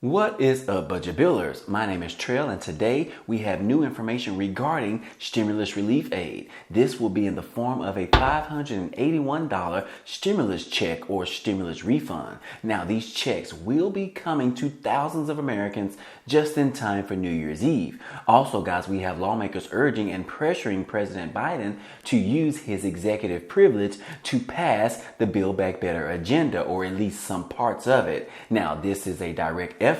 What is up, Budget Billers? My name is Trail, and today we have new information regarding stimulus relief aid. This will be in the form of a $581 stimulus check or stimulus refund. Now, these checks will be coming to thousands of Americans just in time for New Year's Eve. Also, guys, we have lawmakers urging and pressuring President Biden to use his executive privilege to pass the Build Back Better agenda, or at least some parts of it. Now, this is a direct effort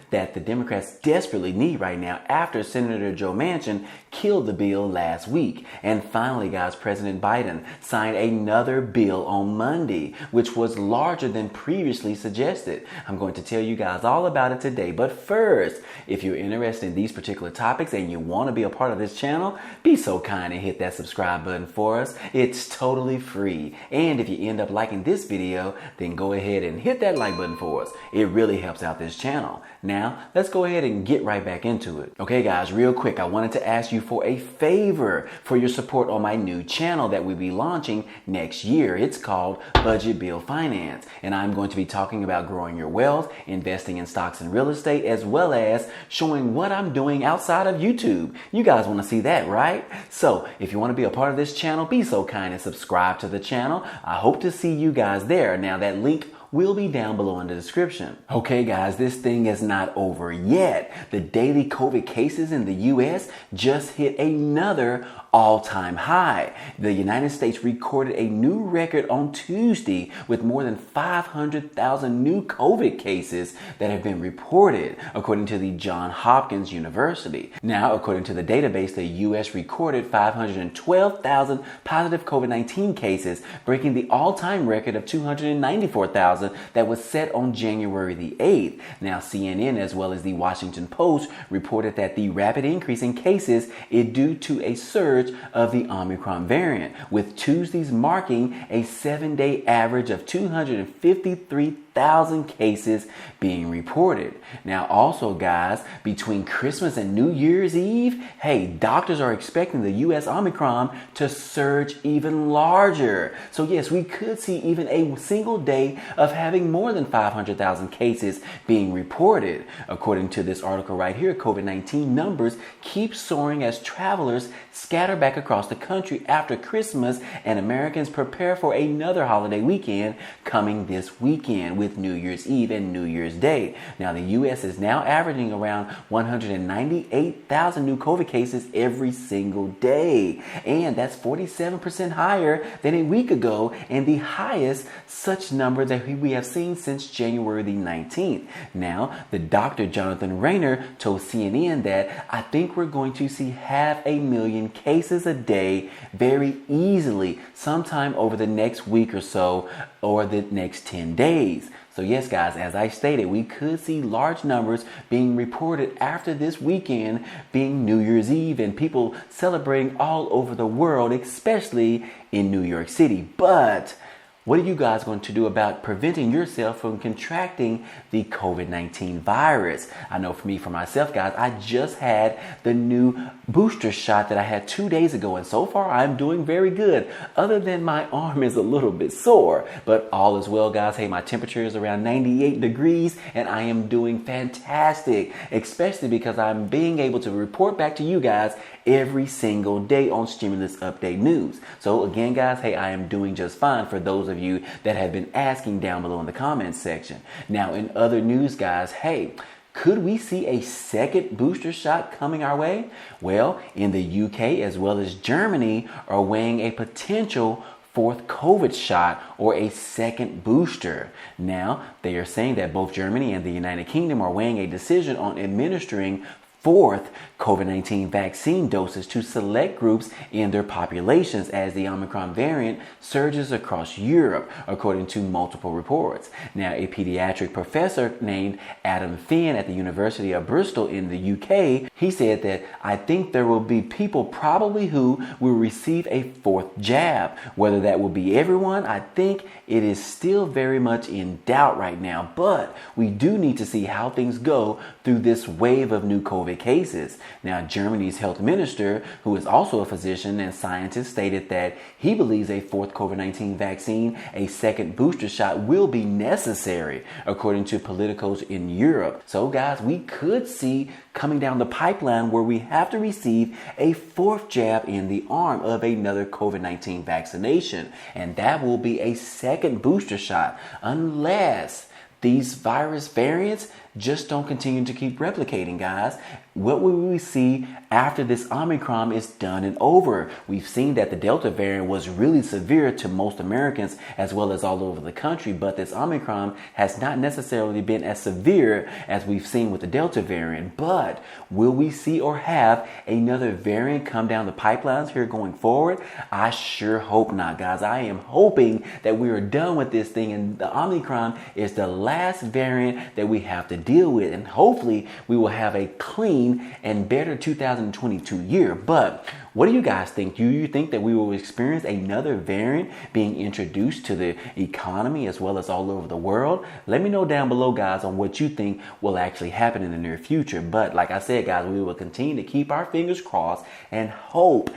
that the Democrats desperately need right now after Senator Joe Manchin killed the bill last week. And finally, guys, President Biden signed another bill on Monday, which was larger than previously suggested. I'm going to tell you guys all about it today. But first, if you're interested in these particular topics and you want to be a part of this channel, be so kind and hit that subscribe button for us. It's totally free. And if you end up liking this video, then go ahead and hit that like button for us. It really helps out this channel. Now, let's go ahead and get right back into it. Okay, guys, real quick, I wanted to ask you for a favor for your support on my new channel that we'll be launching next year. It's called Budget Bill Finance, and I'm going to be talking about growing your wealth, investing in stocks and real estate, as well as showing what I'm doing outside of YouTube. You guys want to see that, right? So if you want to be a part of this channel, be so kind and subscribe to the channel. I hope to see you guys there. Now, that link will be down below in the description. Okay, guys, this thing is not over yet. The daily COVID cases in the U.S. just hit another all-time high. The United States recorded a new record on Tuesday with more than 500,000 new COVID cases that have been reported, according to the Johns Hopkins University. Now, according to the database, the U.S. recorded 512,000 positive COVID-19 cases, breaking the all-time record of 294,000 that was set on January the 8th. Now, CNN as well as the Washington Post reported that the rapid increase in cases is due to a surge of the Omicron variant, with Tuesdays marking a 7-day average of 253,000 cases being reported. Now, also, guys, between Christmas and New Year's Eve, hey, doctors are expecting the U.S. Omicron to surge even larger. So yes, we could see even a single day of having more than 500,000 cases being reported. According to this article right here, COVID-19 numbers keep soaring as travelers scatter back across the country after Christmas, and Americans prepare for another holiday weekend coming this weekend with New Year's Eve and New Year's Day. Now, the U.S. is now averaging around 198,000 new COVID cases every single day, and that's 47% higher than a week ago and the highest such number that we have seen since January the 19th. Now, the Dr. Jonathan Rayner told CNN that I think we're going to see 500,000 cases a day very easily sometime over the next week or so, or the next 10 days. So yes, guys, as I stated, we could see large numbers being reported after this weekend being New Year's Eve and people celebrating all over the world, especially in New York City. But what are you guys going to do about preventing yourself from contracting the COVID-19 virus? I know for myself, guys, I just had the new booster shot that I had 2 days ago, and so far I'm doing very good, other than my arm is a little bit sore. But all is well, guys. Hey, my temperature is around 98 degrees, and I am doing fantastic, especially because I'm being able to report back to you guys every single day on Stimulus Update News. So again, guys, hey, I am doing just fine for those of you that have been asking down below in the comments section. Now, in other news, guys, hey, could we see a second booster shot coming our way? Well, in the UK as well as Germany are weighing a potential fourth COVID shot or a second booster. Now, they are saying that both Germany and the United Kingdom are weighing a decision on administering fourth COVID-19 vaccine doses to select groups in their populations as the Omicron variant surges across Europe, according to multiple reports. Now, a pediatric professor named Adam Finn at the University of Bristol in the UK, he said that I think there will be people probably who will receive a fourth jab. Whether that will be everyone, I think it is still very much in doubt right now, but we do need to see how things go through this wave of new COVID COVID cases. Now, Germany's health minister, who is also a physician and scientist, stated that he believes a fourth COVID-19 vaccine, a second booster shot, will be necessary, according to politicos in Europe. So, guys, we could see coming down the pipeline where we have to receive a fourth jab in the arm of another COVID-19 vaccination. And that will be a second booster shot, unless these virus variants just don't continue to keep replicating, guys. What will we see after this Omicron is done and over? We've seen that the Delta variant was really severe to most Americans as well as all over the country, but this Omicron has not necessarily been as severe as we've seen with the Delta variant. But will we see or have another variant come down the pipelines here going forward? I sure hope not, guys. I am hoping that we are done with this thing and the Omicron is the last variant that we have to deal with, and hopefully we will have a clean and better 2022 year. But what do you guys think? Do you think that we will experience another variant being introduced to the economy as well as all over the world? Let me know down below, guys, on what you think will actually happen in the near future. But like I said, guys, we will continue to keep our fingers crossed and hope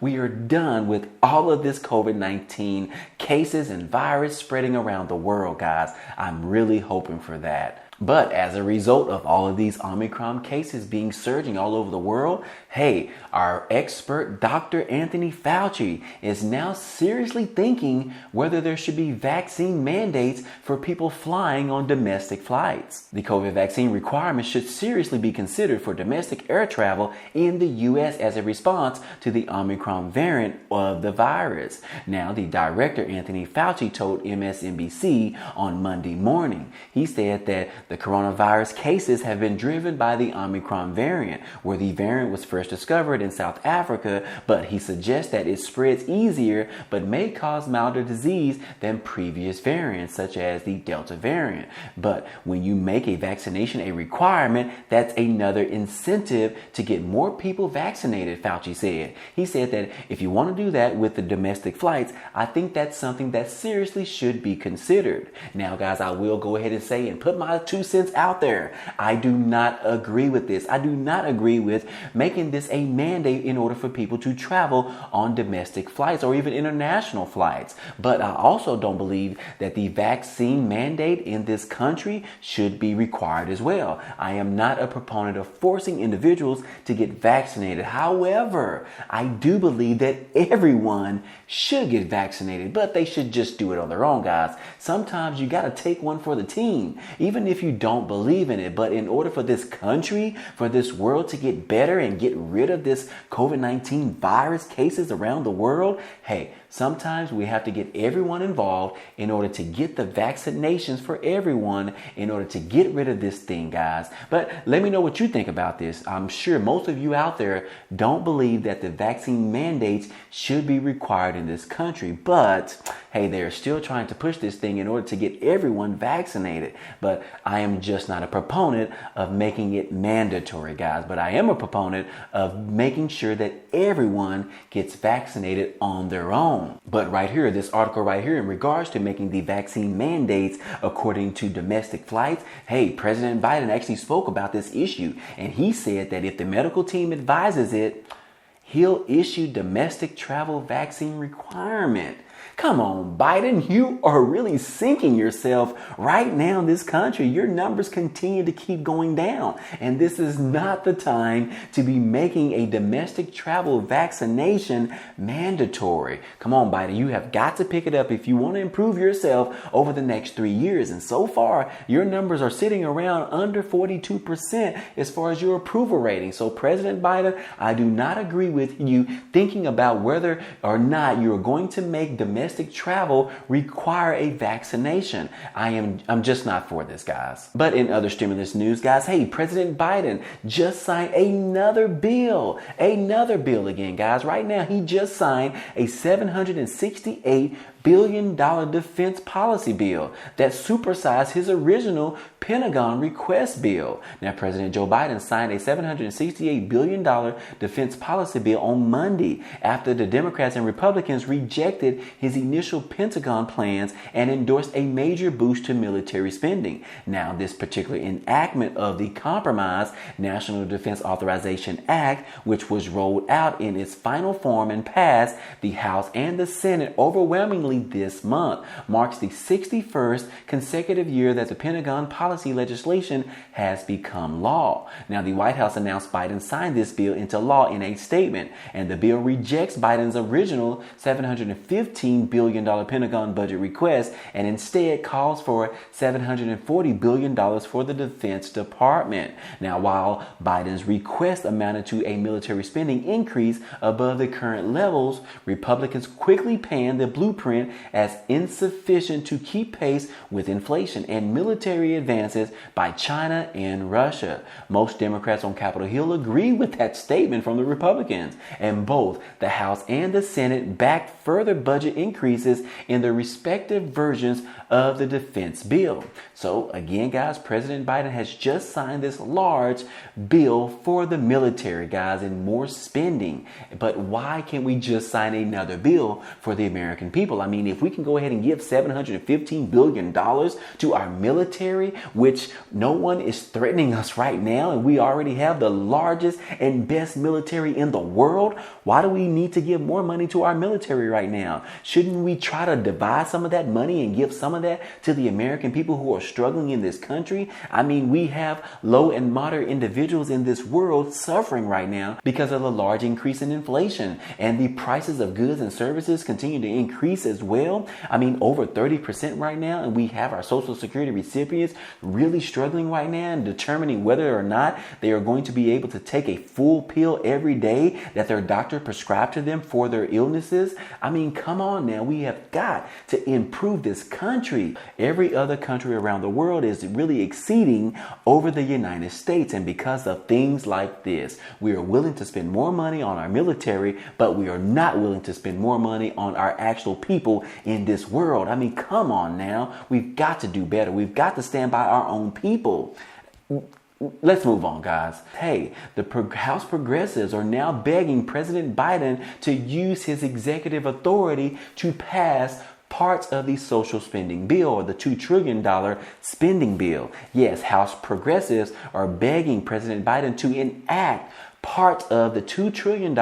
we are done with all of this COVID-19 cases and virus spreading around the world, guys. I'm really hoping for that. But as a result of all of these Omicron cases being surging all over the world, hey, our expert Dr. Anthony Fauci is now seriously thinking whether there should be vaccine mandates for people flying on domestic flights. The COVID vaccine requirements should seriously be considered for domestic air travel in the U.S. as a response to the Omicron variant of the virus. Now, the director Anthony Fauci told MSNBC on Monday morning. He said that the coronavirus cases have been driven by the Omicron variant, where the variant was first discovered in South Africa, but he suggests that it spreads easier but may cause milder disease than previous variants, such as the Delta variant. But when you make a vaccination a requirement, that's another incentive to get more people vaccinated, Fauci said. He said that if you want to do that with the domestic flights, I think that's something that seriously should be considered. Now, guys, I will go ahead and say and put my 2 cents out there. I do not agree with this. I do not agree with making this a mandate in order for people to travel on domestic flights or even international flights. But I also don't believe that the vaccine mandate in this country should be required as well. I am not a proponent of forcing individuals to get vaccinated. However, I do believe that everyone should get vaccinated, but they should just do it on their own, guys. Sometimes you got to take one for the team, even if you don't believe in it. But in order for this country, for this world to get better and get rid of this COVID-19 virus cases around the world, hey, sometimes we have to get everyone involved in order to get the vaccinations for everyone in order to get rid of this thing, guys. But let me know what you think about this. I'm sure most of you out there don't believe that the vaccine mandates should be required in this country. But hey, they're still trying to push this thing in order to get everyone vaccinated. But I am just not a proponent of making it mandatory, guys. But I am a proponent of making sure that everyone gets vaccinated on their own. But right here, this article right here in regards to making the vaccine mandates according to domestic flights, hey, President Biden actually spoke about this issue. And he said that if the medical team advises it, he'll issue domestic travel vaccine requirement. Come on, Biden, you are really sinking yourself right now in this country. Your numbers continue to keep going down. And this is not the time to be making a domestic travel vaccination mandatory. Come on, Biden, you have got to pick it up if you want to improve yourself over the next 3 years. And so far, your numbers are sitting around under 42% as far as your approval rating. So President Biden, I do not agree with you thinking about whether or not you're going to make domestic travel require a vaccination. I'm just not for this, guys. But in other stimulus news, guys, hey, President Biden just signed another bill again, guys. Right now, he just signed a $768 billion defense policy bill that supersized his original Pentagon request bill. Now, President Joe Biden signed a $768 billion defense policy bill on Monday after the Democrats and Republicans rejected his initial Pentagon plans and endorsed a major boost to military spending. Now, this particular enactment of the compromise National Defense Authorization Act, which was rolled out in its final form and passed the House and the Senate overwhelmingly this month, marks the 61st consecutive year that the Pentagon policy legislation has become law. Now, the White House announced Biden signed this bill into law in a statement, and the bill rejects Biden's original $715 billion Pentagon budget request and instead calls for $740 billion for the Defense Department. Now, while Biden's request amounted to a military spending increase above the current levels, Republicans quickly panned the blueprint as insufficient to keep pace with inflation and military advances by China and Russia. Most Democrats on Capitol Hill agree with that statement from the Republicans, and both the House and the Senate backed further budget increases in their respective versions of the defense bill. So again, guys, President Biden has just signed this large bill for the military, guys, and more spending. But why can't we just sign another bill for the American people? I mean, if we can go ahead and give $715 billion to our military, which no one is threatening us right now, and we already have the largest and best military in the world, why do we need to give more money to our military right now? Shouldn't we try to divide some of that money and give some of that to the American people who are struggling in this country? I mean, we have low and moderate individuals in this world suffering right now because of the large increase in inflation, and the prices of goods and services continue to increase as well. I mean, over 30% right now, and we have our Social Security recipients really struggling right now and determining whether or not they are going to be able to take a full pill every day that their doctor prescribed to them for their illnesses. I mean, come on now. We have got to improve this country. Every other country around the world is really exceeding over the United States. And because of things like this, we are willing to spend more money on our military, but we are not willing to spend more money on our actual people in this world. I mean, come on now. We've got to do better. We've got to stand by our own people. Let's move on, guys. Hey, the House progressives are now begging President Biden to use his executive authority to pass parts of the social spending bill, or the $2 trillion spending bill. Yes, House progressives are begging President Biden to enact part of the $2 trillion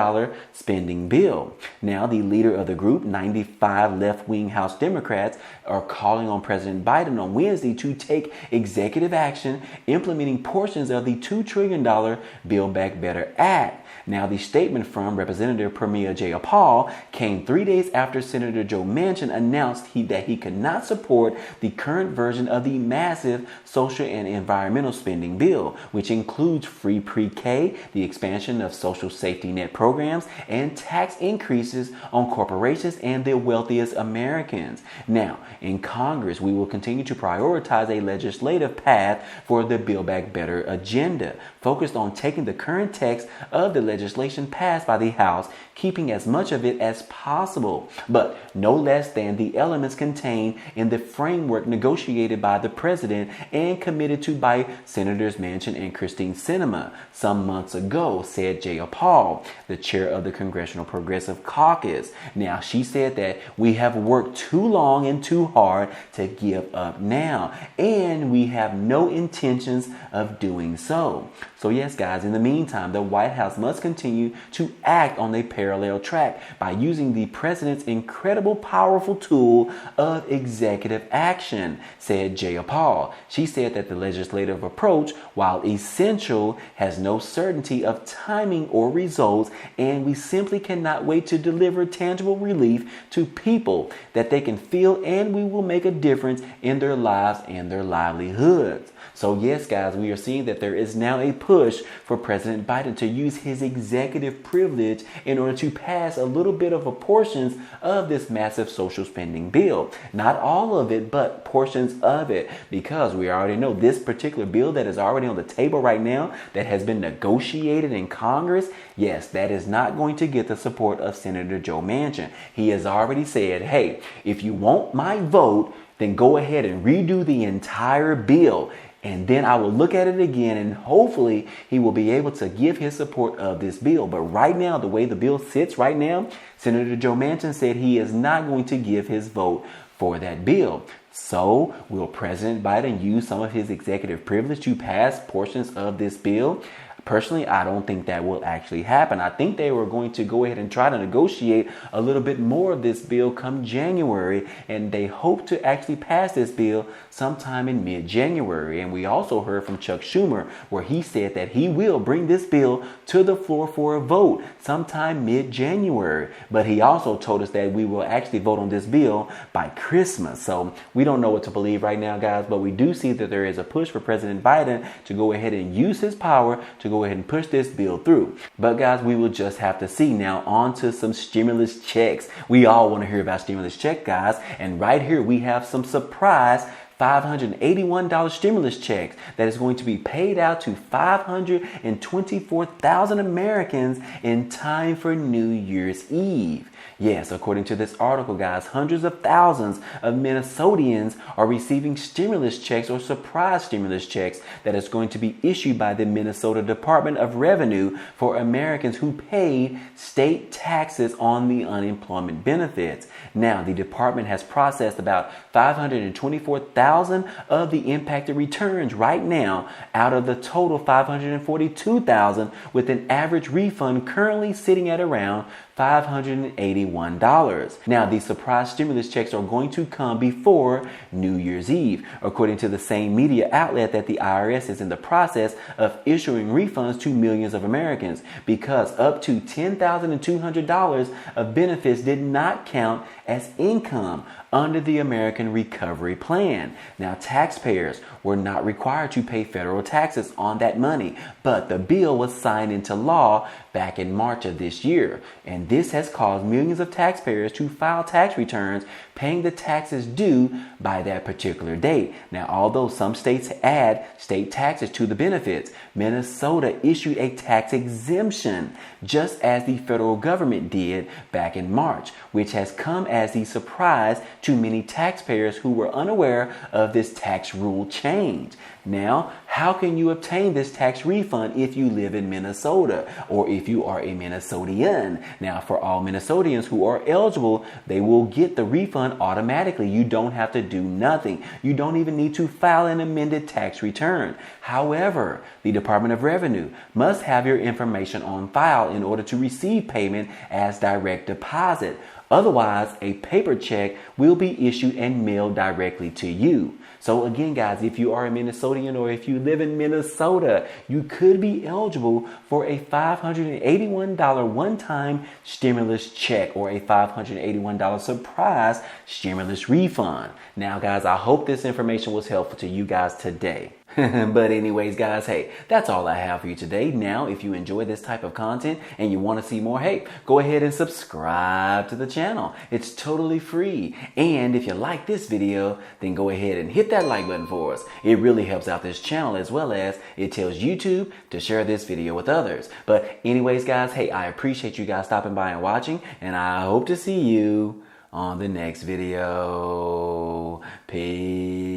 spending bill. Now, the leader of the group, 95 left-wing House Democrats, are calling on President Biden on Wednesday to take executive action implementing portions of the $2 trillion Build Back Better Act. Now, the statement from Representative Pramila Jayapal came 3 days after Senator Joe Manchin announced that he could not support the current version of the massive social and environmental spending bill, which includes free pre-K, the expansion of social safety net programs, and tax increases on corporations and the wealthiest Americans. Now, in Congress, we will continue to prioritize a legislative path for the Build Back Better agenda, focused on taking the current text of the legislation passed by the House, keeping as much of it as possible, but no less than the elements contained in the framework negotiated by the president and committed to by Senators Manchin and Christine Sinema some months ago, said Jayapal, the chair of the Congressional Progressive Caucus. Now, she said that we have worked too long and too hard to give up now, and we have no intentions of doing so. So yes, guys, in the meantime, the White House must continue to act on a parallel track by using the president's incredible powerful tool of executive action, said Jayapal. She said that the legislative approach, while essential, has no certainty of timing or results, and we simply cannot wait to deliver tangible relief to people that they can feel, and we will make a difference in their lives and their livelihoods. So yes, guys, we are seeing that there is now a push for President Biden to use his executive privilege in order to pass a little bit of a portions of this massive social spending bill. Not all of it, but portions of it, because we already know this particular bill that is already on the table right now that has been negotiated in Congress. Yes, that is not going to get the support of Senator Joe Manchin. He has already said, hey, if you want my vote, then go ahead and redo the entire bill. And then I will look at it again, and hopefully he will be able to give his support of this bill. But right now, the way the bill sits right now, Senator Joe Manchin said he is not going to give his vote for that bill. So will President Biden use some of his executive privilege to pass portions of this bill? Personally, I don't think that will actually happen. I think they were going to go ahead and try to negotiate a little bit more of this bill come January, and they hope to actually pass this bill sometime in mid-January. And we also heard from Chuck Schumer, where he said that he will bring this bill to the floor for a vote sometime mid-January. But he also told us that we will actually vote on this bill by Christmas. So we don't know what to believe right now, guys, but we do see that there is a push for President Biden to go ahead and use his power to go ahead and push this bill through. But guys, we will just have to see. Now on to some stimulus checks. We all want to hear about stimulus check, guys. And right here we have some surprise $581 stimulus checks that is going to be paid out to 524,000 Americans in time for New Year's Eve. Yes, according to this article, guys, hundreds of thousands of Minnesotans are receiving stimulus checks or surprise stimulus checks that is going to be issued by the Minnesota Department of Revenue for Americans who paid state taxes on the unemployment benefits. Now, the department has processed about 524,000 of the impacted returns right now out of the total 542,000, with an average refund currently sitting at around $581. Now, these surprise stimulus checks are going to come before New Year's Eve, according to the same media outlet that the IRS is in the process of issuing refunds to millions of Americans because up to $10,200 of benefits did not count as income under the American Recovery Plan. Now, taxpayers were not required to pay federal taxes on that money, but the bill was signed into law back in March of this year. And this has caused millions of taxpayers to file tax returns paying the taxes due by that particular date. Now, although some states add state taxes to the benefits, Minnesota issued a tax exemption, just as the federal government did back in March, which has come as the surprise to many taxpayers who were unaware of this tax rule change. Now, how can you obtain this tax refund if you live in Minnesota or if you are a Minnesotian? Now, for all Minnesotans who are eligible, they will get the refund automatically. You don't have to do nothing. You don't even need to file an amended tax return. However, the Department of Revenue must have your information on file in order to receive payment as direct deposit. Otherwise, a paper check will be issued and mailed directly to you. So again, guys, if you are a Minnesotan or if you live in Minnesota, you could be eligible for a $581 one-time stimulus check or a $581 surprise stimulus refund. Now, guys, I hope this information was helpful to you guys today. But anyways, guys, hey, that's all I have for you today. Now, if you enjoy this type of content and you want to see more, hey, go ahead and subscribe to the channel. It's totally free. And if you like this video, then go ahead and hit that like button for us. It really helps out this channel, as well as it tells YouTube to share this video with others. But anyways, guys, hey, I appreciate you guys stopping by and watching, and I hope to see you on the next video. Peace.